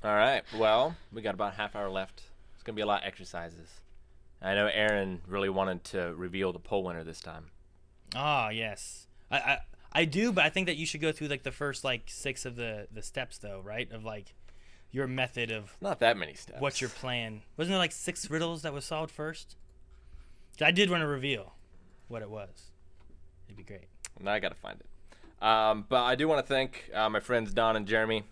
All right. Well, we got about half hour left. It's gonna be a lot of exercises. I know Aaron really wanted to reveal the poll winner this time. Ah, yes. I do, but I think that you should go through like the first like 6 of the steps though, right? Of like your method of Not that many steps. what's your plan. Wasn't there like 6 riddles that was solved first? I did want to reveal what it was. It'd be great. Now I gotta find it. But I do want to thank my friends Don and Jeremy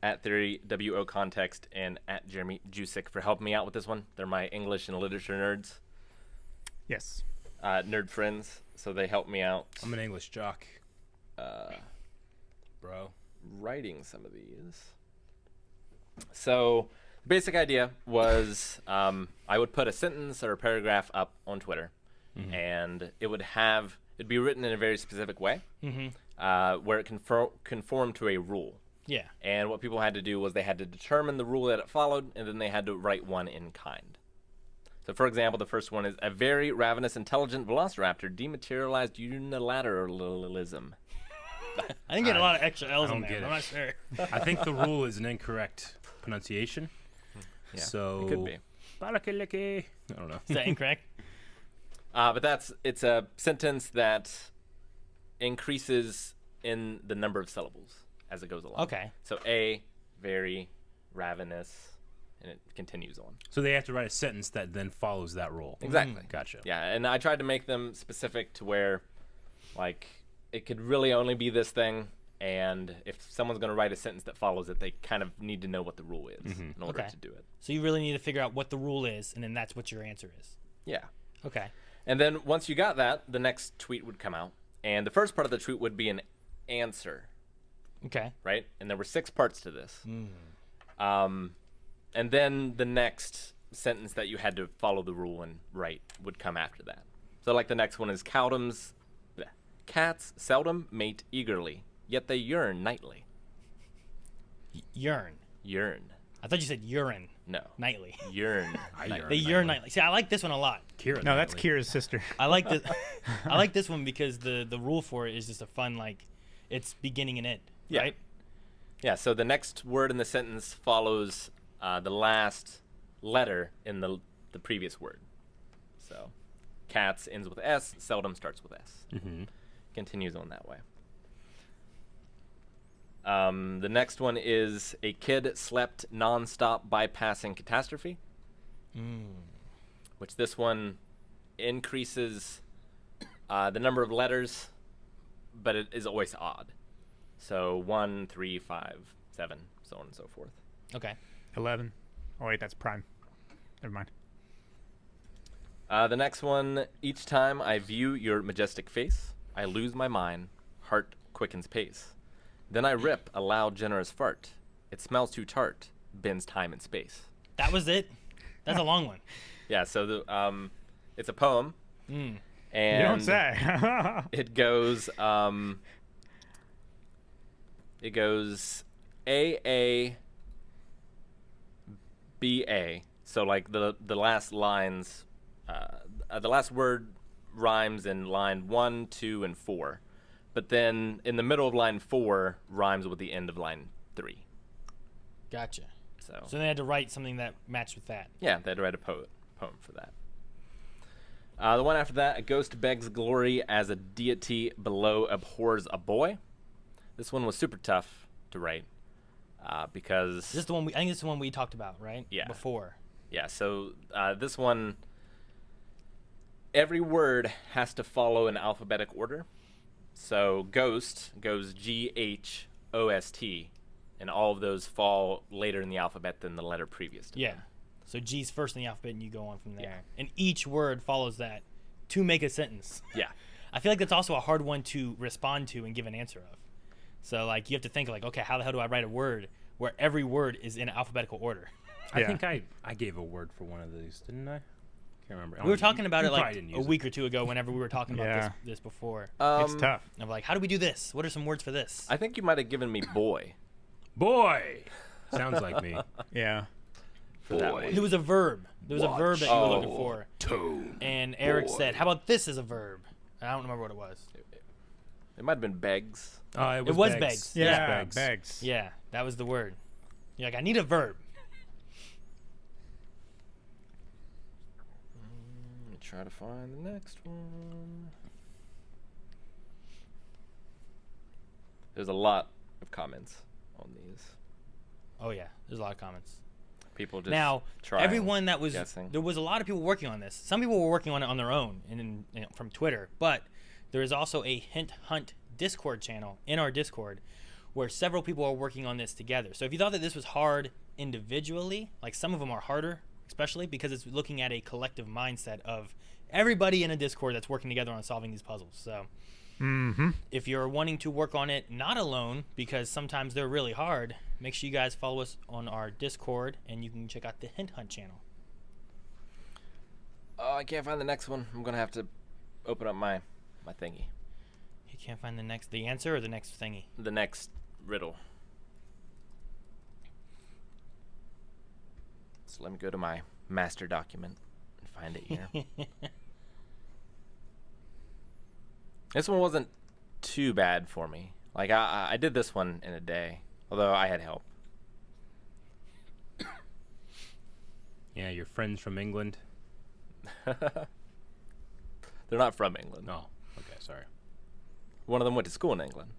at Theory WO Context and at Jeremy Jusick for helping me out with this one. They're my English and literature nerds. Yes. Nerd friends, so they helped me out. I'm an English jock. Bro. Writing some of these. So the basic idea was I would put a sentence or a paragraph up on Twitter, and it'd be written in a very specific way, where it conformed to a rule. Yeah. And what people had to do was they had to determine the rule that it followed, and then they had to write one in kind. So, for example, the first one is a very ravenous, intelligent velociraptor dematerialized unilateralism. I didn't get a lot of extra L's in don't there. get I'm it. not sure. I think the rule is an incorrect pronunciation. Yeah, So it could be. Balakaliki. I don't know. Is that incorrect? But it's a sentence that increases in the number of syllables as it goes along. Okay. So a, very, ravenous, and it continues on. So they have to write a sentence that then follows that rule. Exactly. Gotcha. Yeah, and I tried to make them specific to where, like, it could really only be this thing, and if someone's going to write a sentence that follows it, they kind of need to know what the rule is in order Okay. to do it. So you really need to figure out what the rule is, and then that's what your answer is. Yeah. Okay. And then once you got that, the next tweet would come out, and the first part of the tweet would be an answer, Okay. right? And there were 6 parts to this. And then the next sentence that you had to follow the rule and write would come after that. So like the next one is cats seldom mate eagerly, yet they yearn nightly. Yearn. Yearn. I thought you said urine No. nightly. Yearn. yearn. They yearn nightly. See, I like this one a lot. Kira. No, that's Knightley. Kira's sister. I like this. I like this one because the rule for it is just a fun like, it's beginning and end. Yeah. Right. Yeah, so the next word in the sentence follows the last letter in the previous word. So cats ends with S, seldom starts with S. Continues on that way. The next one is a kid slept nonstop bypassing catastrophe, which this one increases the number of letters, but it is always odd. So 1, 3, 5, 7, so on and so forth. Okay. 11. Oh, wait, that's prime. Never mind. The next one, each time I view your majestic face, I lose my mind, heart quickens pace. Then I rip a loud, generous fart. It smells too tart, bends time and space. That was it. That's a long one. Yeah, so it's a poem, and You don't say. it goes A B A. So like the last lines, the last word rhymes in line 1, 2, and 4, but then in the middle of line 4 rhymes with the end of line 3. Gotcha. So So they had to write something that matched with that. yeah, they had to write a poem for that. The one after that, a ghost begs glory as a deity below abhors a boy. This one was super tough to write because This is the one I think this is the one we talked about, right? Yeah. Before. yeah. So this one, every word has to follow an alphabetic order. So ghost goes GHOST, and all of those fall later in the alphabet than the letter previous to Yeah. them. So G's first in the alphabet, and you go on from there. Yeah. And each word follows that to make a sentence. Yeah. I feel like that's also a hard one to respond to and give an answer of. So like you have to think like, okay, how the hell do I write a word where every word is in alphabetical order? I Yeah. think I gave a word for one of these, didn't I? Can't remember. We were talking about You it like probably didn't a use it. week or two ago whenever we were talking about Yeah. this before. It's tough. I'm like, how do we do this? What are some words for this? I think you might have given me boy Boy! Sounds like me. Yeah. for that one. There was a verb. There was a verb that you were looking for. Tone. And Eric said, how about this as a verb? I don't remember what it was. It might have been begs. It was begs. Yeah, Begs. begs. Yeah, that was the word. You're like, I need a verb. try to find the next one. There's a lot of comments on these. Oh yeah, there's a lot of comments. People just Now, trying, everyone that was guessing. there was a lot of people working on this. Some people were working on it on their own and from Twitter, but there is also a Hint Hunt Discord channel in our Discord where several people are working on this together. So if you thought that this was hard individually, like some of them are harder, especially because it's looking at a collective mindset of everybody in a Discord that's working together on solving these puzzles. So if you're wanting to work on it not alone, because sometimes they're really hard, make sure you guys follow us on our Discord, and you can check out the Hint Hunt channel. Oh, I can't find the next one. I'm gonna have to open up my thingy. You can't find the answer or the next thingy? The next riddle. So let me go to my master document and find it here. This one wasn't too bad for me. Like I did this one in a day, although I had help. Yeah, your friends from England. They're not from England. No. Okay, sorry. One of them went to school in England.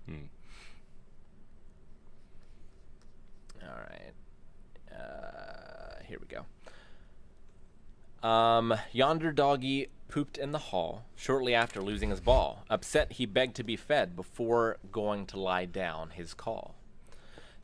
All right. Here we go. Yonder doggy pooped in the hall shortly after losing his ball. Upset, he begged to be fed before going to lie down his call.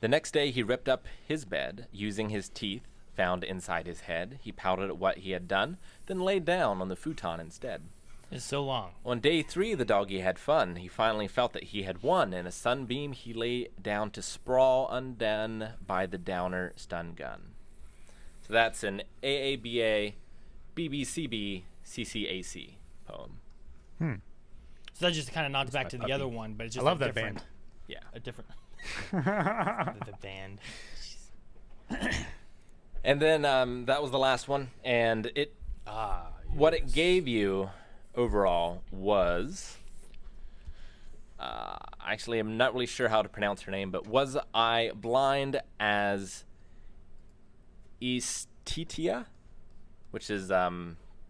The next day, he ripped up his bed using his teeth found inside his head. He pouted at what he had done, then laid down on the futon instead. It's so long. On day 3, the doggy had fun. He finally felt that he had won. In a sunbeam, he lay down to sprawl, undone by the downer stun gun. So that's an AABA, BBCB, CCAC poem. So that just kind of nods back to the other one, but it's just I love a that different, band. Yeah. a different the band. And then that was the last one. And what it gave you overall was... actually, I'm not really sure how to pronounce her name, but was I blind as Estitia, which is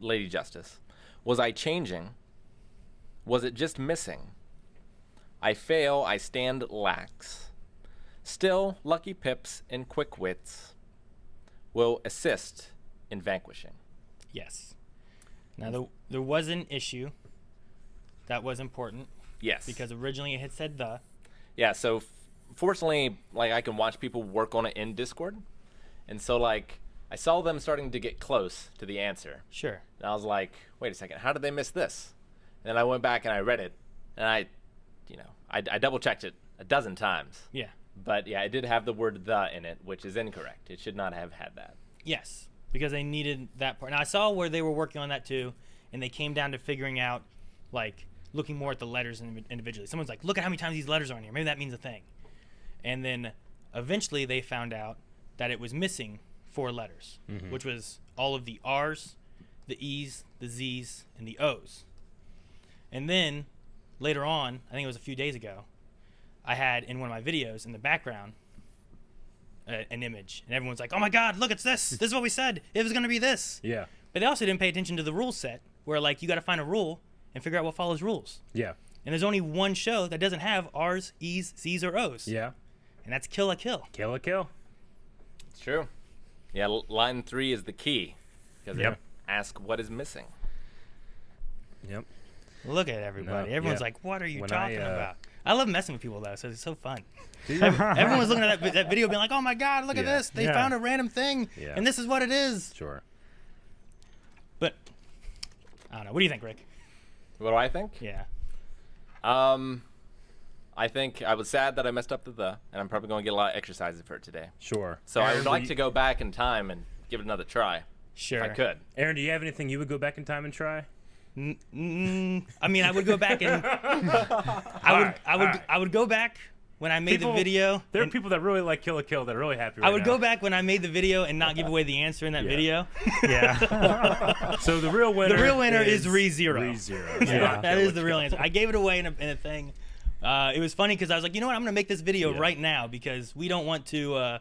Lady Justice? Was I changing? Was it just missing? I fail, I stand lax. Still, lucky pips and quick wits will assist in vanquishing. Yes. Now, there was an issue that was important. Yes. Because originally it had said the. Yeah, so fortunately, like, I can watch people work on it in Discord. And so, like, I saw them starting to get close to the answer. Sure. And I was like, wait a second, how did they miss this? And then I went back and I read it, and I double-checked it a dozen times. Yeah. But, yeah, it did have the word the in it, which is incorrect. It should not have had that. Yes, because they needed that part. Now, I saw where they were working on that, too, and they came down to figuring out, like, looking more at the letters individually. Someone's like, look at how many times these letters are in here. Maybe that means a thing. And then eventually they found out that it was missing 4 letters, which was all of the R's, the E's, the Z's, and the O's. And then later on, I think it was a few days ago, I had in one of my videos in the background an image. And everyone's like, oh my God, look, it's this. This is what we said. It was going to be this. Yeah. But they also didn't pay attention to the rule set where, like, you got to find a rule and figure out what follows rules. Yeah. And there's only one show that doesn't have R's, E's, Z's, or O's. Yeah. And that's Kill a Kill. Kill a kill. It's true. Yeah, line 3 is the key. Because Yep. they ask what is missing. Yep. Look at everybody. No, Everyone's yeah. like, what are you When talking I, about? I love messing with people, though, so it's so fun. Everyone was looking at that video being like, oh, my God, look at Yeah. this. They Yeah. found a random thing, Yeah. and this is what it is. Sure. But, I don't know. What do you think, Rick? What do I think? Yeah. I think I was sad that I messed up the, and I'm probably going to get a lot of exercises for it today. Sure. So I would Aaron, like to go back in time and give it another try. Sure. If I could. Aaron, do you have anything you would go back in time and try? I mean, I would go back and I would go back when I made the video. There are and people that really like Kill a Kill that are really happy. I would go back when I made the video and not give away the answer in that Yeah. video. Yeah. So the real winner. The real winner is ReZero. ReZero. Yeah. That is the real answer. I gave it away in a thing. It was funny because I was like, you know what? I'm going to make this video Yeah. right now because we don't want to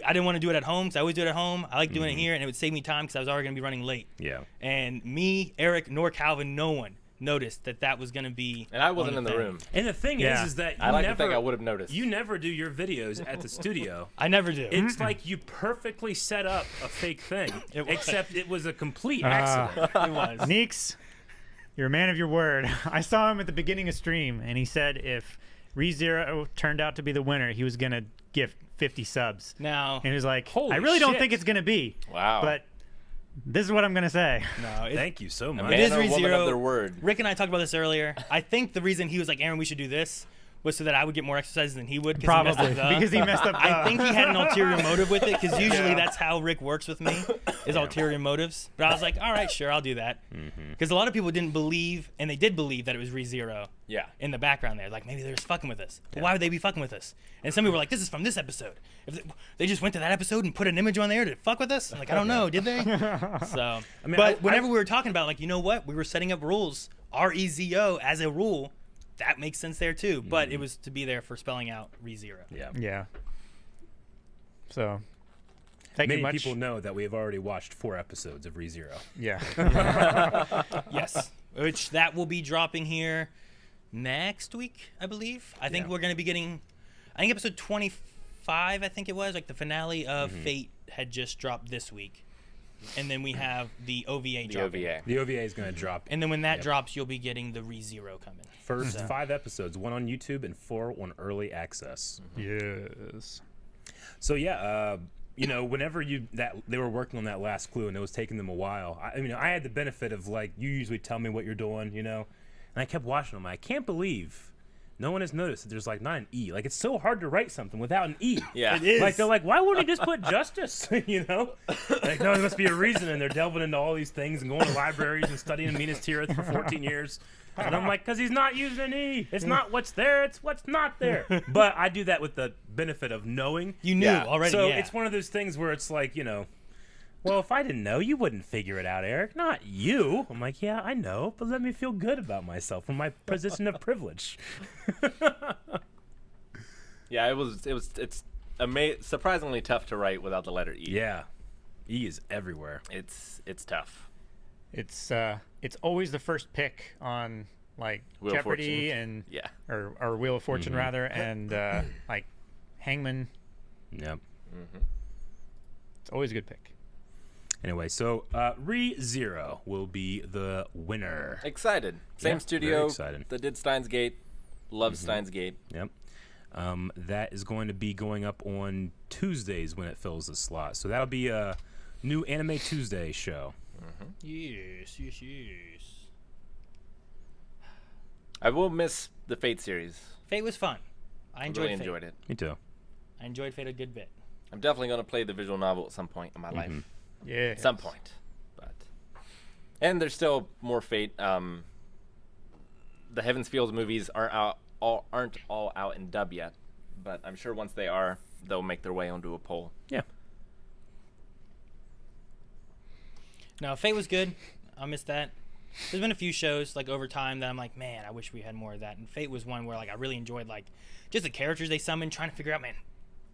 I didn't want to do it at home because I always do it at home. I like doing it here, and it would save me time because I was already going to be running late. Yeah. And me, Eric, nor Calvin, no one noticed that was going to be. And I wasn't on in the thing. room. And the thing Yeah. is that you I like never, to think I would have noticed. You never do your videos at the studio. I never do. It's like you perfectly set up a fake thing, It was. except it was a complete accident. It was. Neeks, you're a man of your word. I saw him at the beginning of stream, and he said if ReZero turned out to be the winner, he was going to give 50 subs. Now, And he was like, Holy I really don't shit. think it's going to be. Wow. But this is what I'm going to say. no, it, Thank you so A much. man is or woman ReZero. of their word. Rick and I talked about this earlier. I think the reason he was like, Aaron, we should do this, was so that I would get more exercises than he would. Probably. Because he messed up. I think he had an ulterior motive with it because usually that's how Rick works with me, is ulterior motives. But I was like, all right, sure, I'll do that. Because a lot of people didn't believe, and they did believe that it was ReZero Yeah. in the background there. Like, maybe they were just fucking with us. But why would they be fucking with us? And some people were like, this is from this episode. If they just went to that episode and put an image on there to fuck with us? I'm like, I don't know, did they? So, mean, but whenever we were talking about, like, you know what? We were setting up rules, ReZO as a rule. That makes sense there too, but it was to be there for spelling out ReZero. Yeah. Yeah. So, thank you Many much. people know that we have already watched 4 episodes of ReZero. Yeah. Yes, which that will be dropping here next week, I believe. I think Yeah. we're going to be getting, I think episode 25, I think it was, like the finale of Fate had just dropped this week. And then we have the OVA The dropping. OVA. The OVA is going to drop And then when that drops, you'll be getting the ReZero coming. first 5 episodes, 1 on YouTube and 4 on early access. Yes. So yeah, you know, whenever they were working on that last clue and it was taking them a while. I mean, I had the benefit of like you usually tell me what you're doing, you know, and I kept watching them. I can't believe no one has noticed that there's like not an E. Like it's so hard to write something without an E. Yeah. It is. Like they're like, why wouldn't he just put justice? You know, like no, there must be a reason. And they're delving into all these things and going to libraries and studying Minas Tirith for 14 years. And I'm like, because he's not using an E. It's not what's there. It's what's not there. But I do that with the benefit of knowing. You knew Yeah. already, So yeah. it's one of those things where it's like, you know, well, if I didn't know, you wouldn't figure it out, Eric. Not you. I'm like, yeah, I know, but let me feel good about myself from my position of privilege. Yeah, it's surprisingly tough to write without the letter E. Yeah. E is everywhere. It's tough. It's always the first pick on like Wheel of Jeopardy Fortune. and Yeah. or Wheel of Fortune rather, and like Hangman. Yep. It's always a good pick. Anyway, so ReZero will be the winner. Excited. Same Yeah, studio very excited. that did Steins Gate. Love Steins Gate. Yep. That is going to be going up on Tuesdays when it fills the slot. So that'll be a new Anime Tuesday show. Yes. I will miss the Fate series. Fate was fun. I enjoyed really Fate. enjoyed it. Me too. I enjoyed Fate a good bit. I'm definitely going to play the visual novel at some point in my life. Yeah. At some point. And there's still more Fate. The Heaven's Fields movies aren't all out in dub yet, but I'm sure once they are, they'll make their way onto a poll. Yeah. No, Fate was good. I missed that. There's been a few shows like over time that I'm like, man, I wish we had more of that. And Fate was one where like I really enjoyed like just the characters they summoned, trying to figure out, man,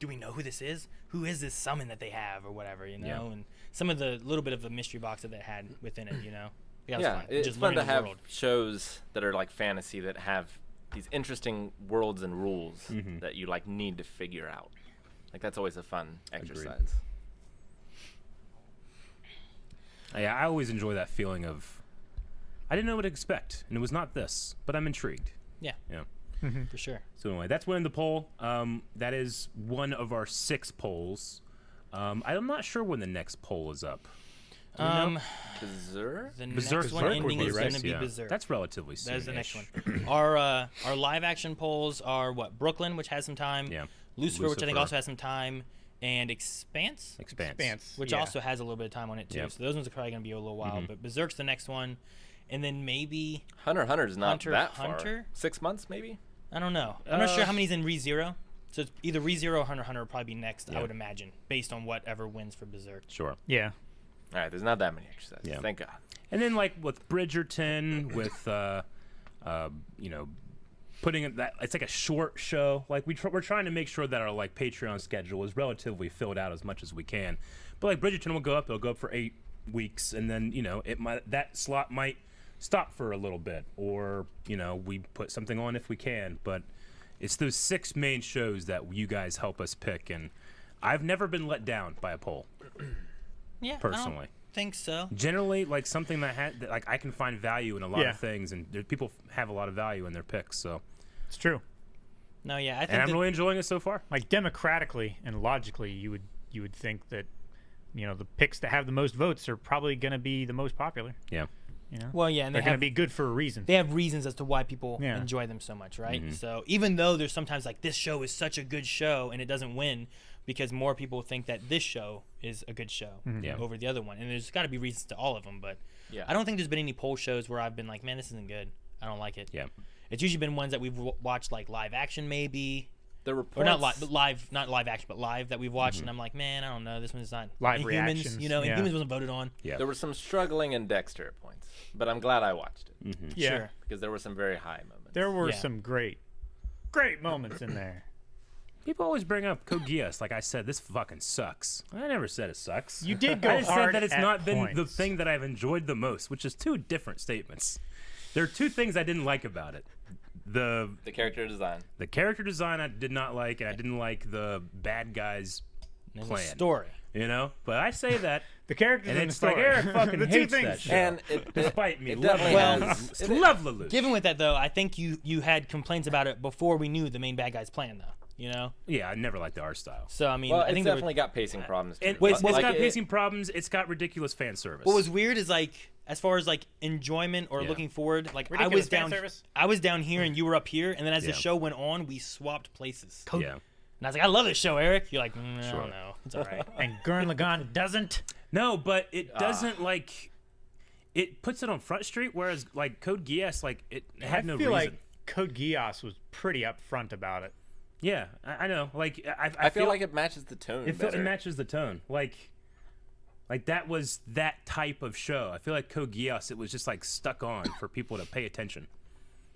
do we know who this is? Who is this summon that they have or whatever, you know? Yeah. And some of the little bit of the mystery box that they had within it, you know? That was Yeah, fun. it's Just fun to learning the have world. shows that are like fantasy that have these interesting worlds and rules that you like need to figure out. Like that's always a fun exercise. Yeah, I always enjoy that feeling of I didn't know what to expect, and it was not this, but I'm intrigued. Yeah, Yeah. for sure. So anyway, that's winning the poll. That is one of our 6 polls. I'm not sure when the next poll is up. Berserk? The Berserk next one would ending be is right. going to be Yeah. Berserk. That's relatively soon. That is the next one. Our live action polls are what? Brooklyn, which has some time. Yeah. Lucifer, which I think Lucifer. also has some time. And Expanse, Expanse. which yeah. also has a little bit of time on it too. Yep. So those ones are probably going to be a little while. But Berserk's the next one. And then maybe, Hunter's not Hunter that x far. Hunter? 6 months maybe? I don't know. I'm not sure how many's in ReZero. So it's either ReZero or Hunter x Hunter will probably be next, I Yeah. would imagine, based on whatever wins for Berserk. Sure. Yeah. All right, there's not that many exercises. Yeah. Thank God. And then like with Bridgerton, with you know, putting it that it's like a short show. Like we're trying to make sure that our like Patreon schedule is relatively filled out as much as we can. But like Bridgerton will go up. It'll go up for 8 weeks, and then that slot might stop for a little bit, or we put something on if we can. But it's those 6 main shows that you guys help us pick, and I've never been let down by a poll. Yeah, personally. I don't think so. Generally, like something that like I can find value in a lot of things, and people have a lot of value in their picks. So It's true. No, yeah, I think and I'm really enjoying it so far. Like democratically and logically, you would think that the picks that have the most votes are probably going to be the most popular. Yeah. Well, yeah, and they're going to be good for a reason. They have reasons as to why people enjoy them so much, right? So even though there's sometimes like this show is such a good show and it doesn't win because more people think that this show is a good show over the other one, and there's got to be reasons to all of them, but I don't think there's been any poll shows where I've been like, man, this isn't good. I don't like it. Yeah. It's usually been ones that we've watched like live action maybe. The reports, or not live, not live action, but live that we've watched, and I'm like, man, I don't know, this one's not live Inhumans, reactions. Inhumans wasn't voted on. Yeah. There was some struggling in Dexter at points, but I'm glad I watched it Yeah. Sure. because there were some very high moments. There were some great moments in there. People always bring up Code Geass. Like I said, this fucking sucks. I never said it sucks. You did go I just hard said that it's at not been the points. thing that I've enjoyed the most, which is 2 different statements. There are 2 things I didn't like about it. The character design. The character design I did not like, and I didn't like the bad guys' There's plan. a story. But I say that, The characters and in the it's story. like Eric fucking the two hates things. that show. And it Despite me, it love definitely Lelouch. has- Love Lelouch. Given with that though, I think you had complaints about it before we knew the main bad guy's plan though. Yeah, I never liked the art style. So I mean, Well, I it's think there definitely got pacing problems. Too. It's Like, got it- pacing problems. It's got ridiculous fan service. what was weird is like as far as like enjoyment or looking forward, like Ridiculous fan service? I was down here and you were up here, and then as the Yeah. show went on, we swapped places. Yeah. And I was like, I love this show, Eric. You're like, I Sure. don't know, it's all right. And Gurren Lagann doesn't. No, but it doesn't like. It puts it on Front Street, whereas like Code Geass, like it had no I feel reason. like Code Geass was pretty upfront about it. Yeah, I know. Like I feel like it matches the tone. it better. matches the tone. Like that was that type of show. I feel like Code Geass, it was just like stuck on for people to pay attention.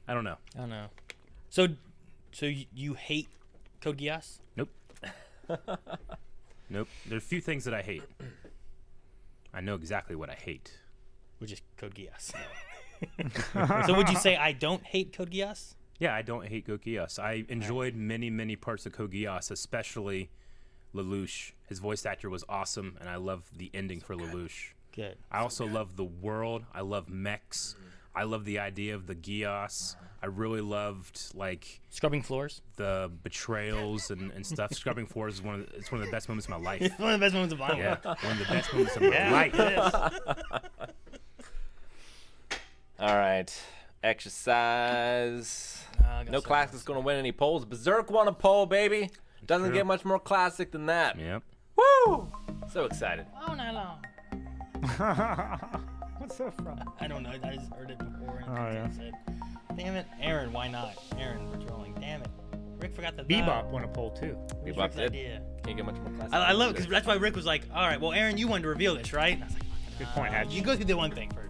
I don't know. I don't know. So you hate Code Geass? Nope. Nope. There are a few things that I hate. I know exactly what I hate. Which is Code Geass. So would you say I don't hate Code Geass? Yeah, I don't hate Code Geass. I enjoyed many parts of Code Geass, especially Lelouch. His voice actor was awesome, and I love the ending for Lelouch. Good. I also love the world. I love mechs. I love the idea of the Geass. I really loved like Scrubbing floors. the betrayals and stuff. Scrubbing floors is one of the best moments of my life. One of the best moments of my life. Yeah, one of the best moments of my life. All right, exercise. No classic's gonna win any polls. Berserk won a poll, baby. Doesn't True. get much more classic than that. Yep. Woo! So excited. All night long. What's that from? I don't know. I just heard it before. And Oh, yeah. said, damn it, Aaron. Why not? Aaron, we're trolling. Damn it. Rick forgot the Bebop won a poll too. It was Bebop Rick's did. idea. Can't get much more classic. I love it because that's why Rick was like, all right, well, Aaron, you wanted to reveal this, right? And I was like, Good point, Hatch. you go through the one thing first.